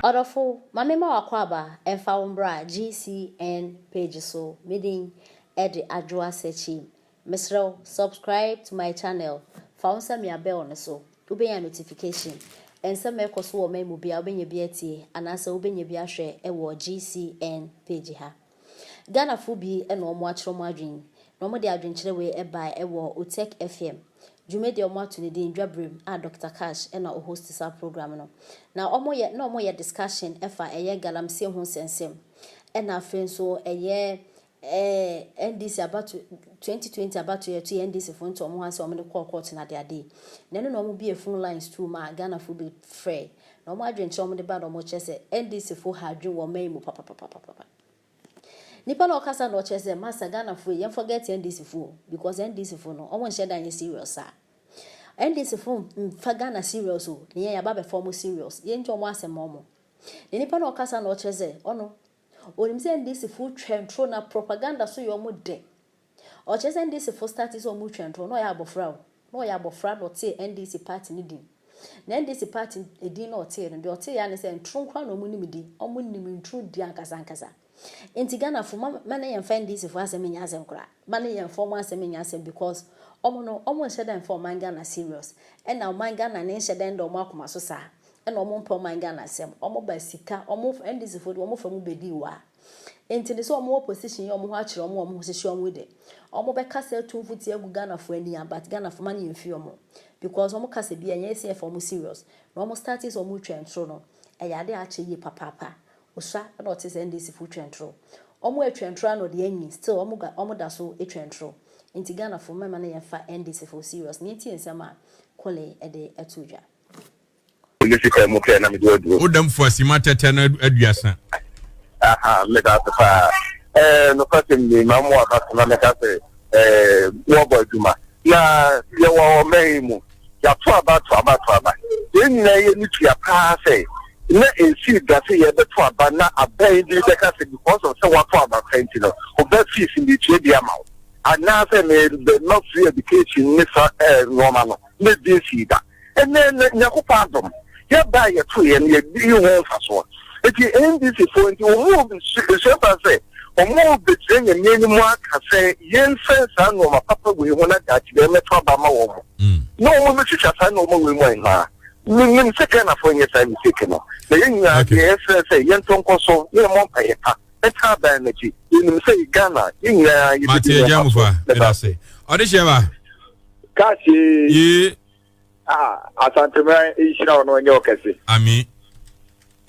Odofo, mamema wakwaba, emfa umbra GCN page so, meeting Eddie Adjoa Sechi. Misro, subscribe to my channel. Found some ya bell on so, ube ya notification. And some me koso wo me mubia ube nye bieti, and asa ube nye biashe ewo GCN page ha. Ghana fubi eno omo achro mo adwin. No mo de adwin kire we eba ewo Utek FM. Jume de omo atune de ndwabrem a Dr. Cash ena o host sa program no. Na omo ye discussion efa eye galamse ho sensem. Ena afen so eye NDC about 2020 about to NDC for nto omo hanse omo de call court na de ade. Na no omo be phone lines too ma Ghana fubi free. Na omo adwin kire omo de ba no omo chese NDC fo ha adwin wo man mu papa. Nipa no kasa no chese masa Ghana fu ye forget NDC fu because NDC fu no omo nche dan serious ah NDC fu fa Ghana serious o ne ya ba be form serious ye njo mo asem omo nipa no kasa no chese ono onim se NDC fu twentro na propaganda so yo mo de o chese NDC fu start is omo twentro no ya abofra no te NDC party ni din na NDC party edin no te no de o te ya ne se ntro kwa no omo nim di omo nim ntro di ankasa Inti Ghana for mane yen find this if asem nya asem kra mane yen form asem nya asem because omo sheda for man Ghana serious and now man Ghana ne sheda ndo omo akoma so sa and omo mpo man Ghana asem omo ba sika omo and this for omo famu bedi wa enti ne so omo opposition omo ho akire omo hyehyɛ omo de omo be kasa tumfuti agu Ghana for ani but Ghana for man yen fi omo because omo kasa bia nya ese for omo serious na omo start is omo twentro no eyade ache yi papa Osha and what is NDC full trentro. Omo etwentro no de anyi still omo da so etwentro. Inti Ghana for mama na yefa NDC for serious. Ni ti nsema kole e de etudwa. Yesika mo pe na me do. Odam for asima tete na aduasa. Me da fa no kwase mi mamu aka na me ka se wo boy duma. Na ye wo mai mu. Ya to aba. Yen na ye ni tua pa se na ensi gase ye beto aba na abai di de ka se because of say what aba kwenti no oba fees ndi tue bia ma ana se me the not free education ni sa normal no me bi si da ene nyakopa dom ye ba ye to ye ne bi ho fa so eti NDC for nti o mo bi se pa se o mo bi trenye ni mu aka se yen se sa no ma papa we ho na da ti be meto aba ma wo mo no mo me chicha sa no mo we mo na Nim second of when you say mistake no. The young yes say yenton koso ye mo paye pa. Eta ba na ji. Nim say Ghana yin ya yi. Mate jamufa eda say. Ode sheba. Kashi. Ye. Asante me ishira ono nye okese. Ami.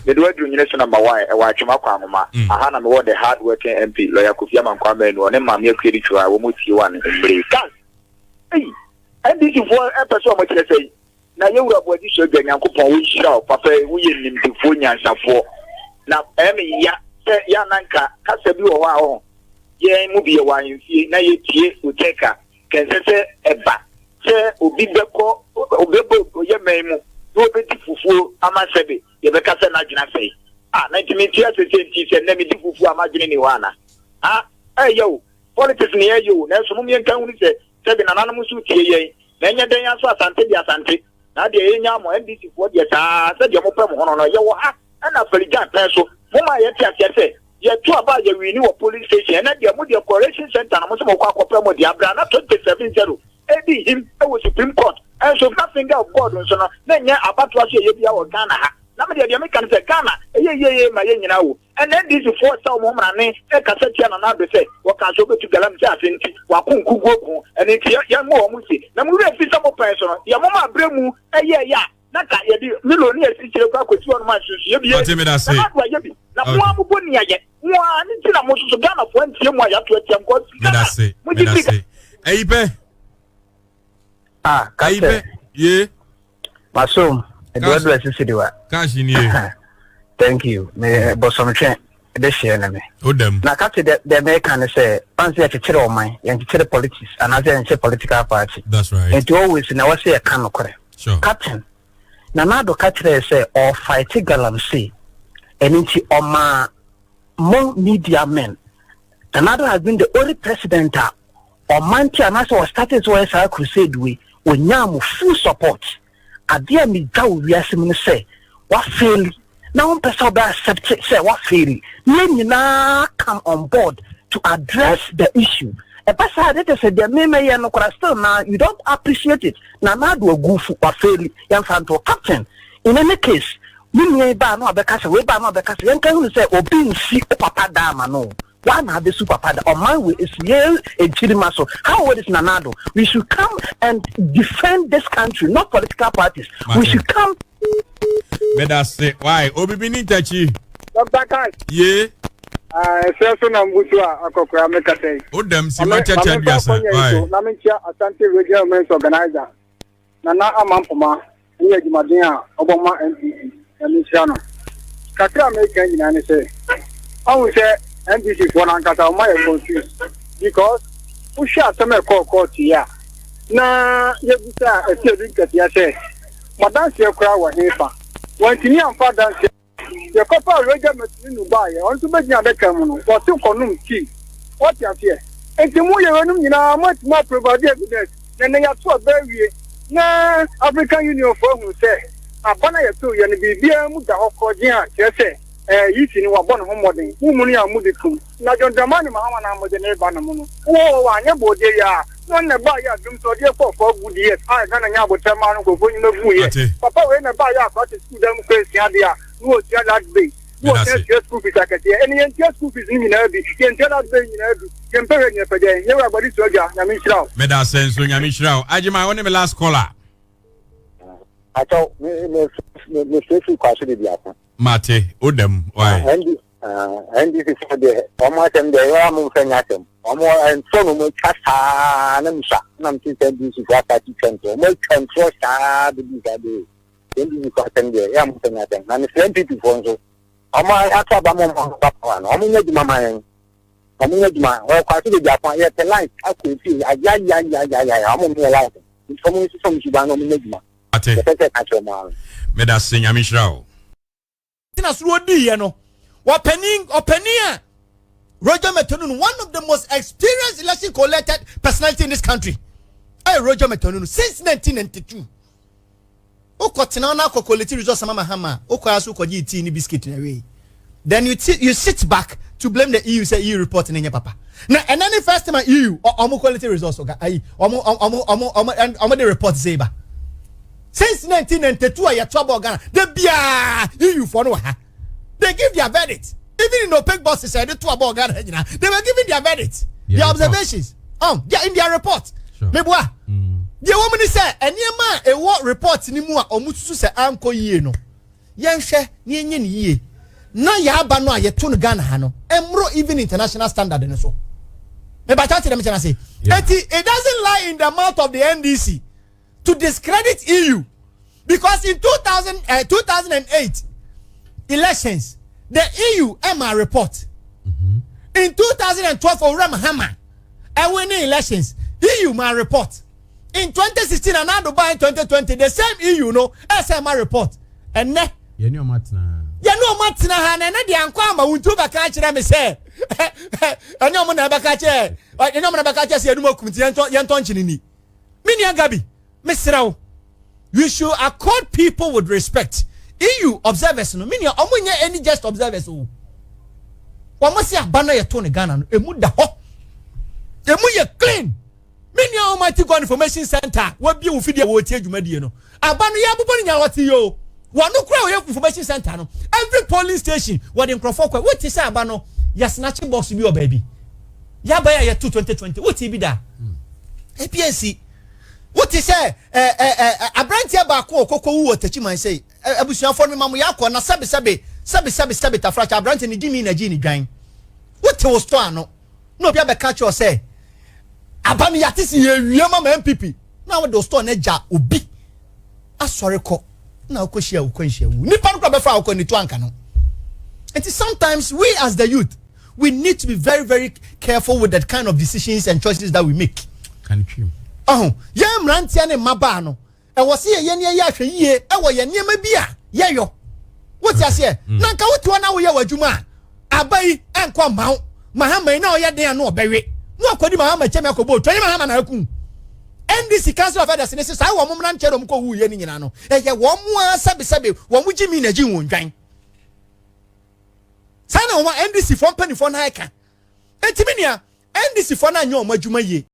The do adru nyine number 1 e wa atwema kwa ngoma. Aha na me wo the hard working MP lawyer Kofi Amankwa Manu ne ma me akwedi twa wo mo tie wa ne mbre. Kas. Hey. And this is for a person mo kire say na yewura bodi so gba Nyankopon wo hira papa wo ye nimdefo nyansafo na ya ya nanka kasa bi wo wa ho ye mu bi wa yimfie na ye tie uteka kensese eba se obi beko obebo ye memu no be difufuo amasebe ye be kasa na dwena sei na intimitia se na me difufuo amadwene ni wana yo politics ni yo na so mu ye kan hu ni se be nananom so tie ye na nya den aso asante bi asante na de enya mo NDC for de ta se de mo pem hono no ye wo ha na faligan pen so mo ma ye tia se ye to aba ye wi ni wo police station na de mo de correction center na mo se mo kwa kopem mo de abra na 27-0 edi him e wo Supreme Court and so nothing of God so no na nya abato aso ye bia wo Ghana ha na me de me kan se Ghana ye ma ye nyina wo and NDC for so mo mra ne e ka se tia na be se wo ka so betu galam se afenti wa kunku goku and it ya mo mo si na mo re fi so mo pen so no ya mo ma bremu ya na ka ye di millionaire si kire kwa kweti onu ma susu ye bi na mo amu boni ye mo ani ti na mo susu Ghana fo antie mo ya to atia ko me da se eipe kaipe ye masom Eduardo Asisidiwa Kashi ni thank you me bosomtwe de share na me odam na ka te de me kan say fancy ya kire o man ya kire politics and as ya political party that's right and always na what say ya kan okore sure captain na do ka kire say or fight galamsey eniti oma mo media men Nana has been the only president or manti anasa or started so as a crusade we nyam full support adia mi dawo wiase mu say wa fail Now one person be accept say what fail. Now come on board to address the issue. A person that said the meme no still now you don't appreciate it. Now do a goof or fail yan fanto captain. In any case, we ba no abeka we ba no abeka yan can say obi nsi papa dama no. One have the super pad on my way is Yale and Chirimaso. How is Nanado? We should come and defend this country, not political parties. Martin. We should come. But that's it. Why? Obi Binitachi. Dr. Kai. Yeah. Selson and Butua, Akokra Mekate. Odem, Simata Chadiasa. Why? Namincha, Asante Regional Men's Organizer. Nana Amampoma, Niajimadina, Obama MPP, and Michiano. Kaka make any say. I will say. NDC for Nankata, my confused because we share some court here. Na Yabusa, a few drink at Yashe. Madame Siakra was here. When Tinian father said, your couple regiment in Dubai, on to make another canon, for two conum key. What you here? And the more you know, much more provided evidence than they are so very. Na African Union for who say, Abana to you and be beer Muda just say. Yiti wa bon homodin umuni amudikum na John Dramani Mahama na mo de ne ba na mo no wo anya bode ya won na ba ya dum so de for good years I kana nya botema no go fo nyima fu ye papa we na ba ya kwa school dem face ya dia no tia that day no tia school fees akete eni yen tia school fees ni na bi yen tia that day ni na du yen pere ni pede ye wa gbadi so ja na mi shiraw me da sense nya mi shiraw ajima woni me last caller ato me face kwase de biaka Mate, Odem, why? And this is the almost and the Ramu Fenatum. And so much Namsa, Namsi said this is what I can do. Make control the Bigade. Then you can the Ram Fenatum. And it's 20 people. Oma Atabam Papan, Omina Mama, Omina Dima, or Quasi Japan, yet the light. I could see a I'm on the light. It's coming from Shibano Minigma. Mate, Meda Sing Amishao. Openia Roger Metonun, one of the most experienced election collected personality in this country. Hey, Roger Metonun, since 1992. Okotinana kokoleti results sama hama. Okoyasu koji tea ni biscuit in a way. Then you sit back to blame the EU, say EU reporting in your papa. Now, and then the first time EU or quality results, the report say ba. Since 1992, I trouble Ghana. They EU for no. They give their verdict. Even in opaque bosses said it to about Ghana. They were giving their verdict. Yeah, their observations. Yeah, in their report. Maybe what? The woman said, and your man a what report in Mua or Mutsu say Amco Yeno. Yanshe, Yen ye. Na ya banwa ye tun Ghana Hano. Emro even international standard and so. Maybe I tell them I say. It doesn't lie in the mouth of the NDC to discredit EU because in 2008 elections the EU Emma report in 2012 for Ramahama and winning elections EU my report in 2016 and now Dubai in 2020 the same EU no SMA report and ne you know Martina and then the ankwama wuntu baka kire me say enyo mo na baka kire enyo mo na baka kire say enumo kumti yenton chinini mini agabi Mr. You should accord people with respect. EU observers no meaning omunye any just observers o. Wamo se abana ye to ne Ghana no emu da ho. Emu ye clean. Meaning Almighty God Information Center we bi wo fidie wo tie dwumadie no. Abano ya bobon nya wote yo. Wano kura wo information center no. Every polling station what in Crawford kwa what say abano ya snatching box bi o baby. Ya ba ya 2020 what bi da. APNC what is say abrantia ba ko okoko wu otachi man say abusuafo me mamu yakọ na sabe tafracha abrantia ni gimi na gi ni dwan what was to ano no bia be catch you say abanu yatisi ye wie mama MPP na we do store na ja obi asore ko na okohia okonhia wu nipa no be fra okoni to anka no. And sometimes we as the youth we need to be very very careful with that kind of decisions and choices that we make. Can you? Ye mrantia ne maba no e wo se ye ne ye ahwe yie e wo ye niema bia ye yo what you say na nka wotu na wo ye wadwuma abai enko mawo mahama na o ye den na obewe no akodi mahama cheme akobo to ye mahama na aku NDC Council of Elders ne se sai wo mumna nche no mko wu ye ni nyina no e ye wo mu asabe wo mu gimi na gi wondwan Sana wa NDC fo mpanifo na eka. Enti me nua NDC fo na anya o madwuma ye.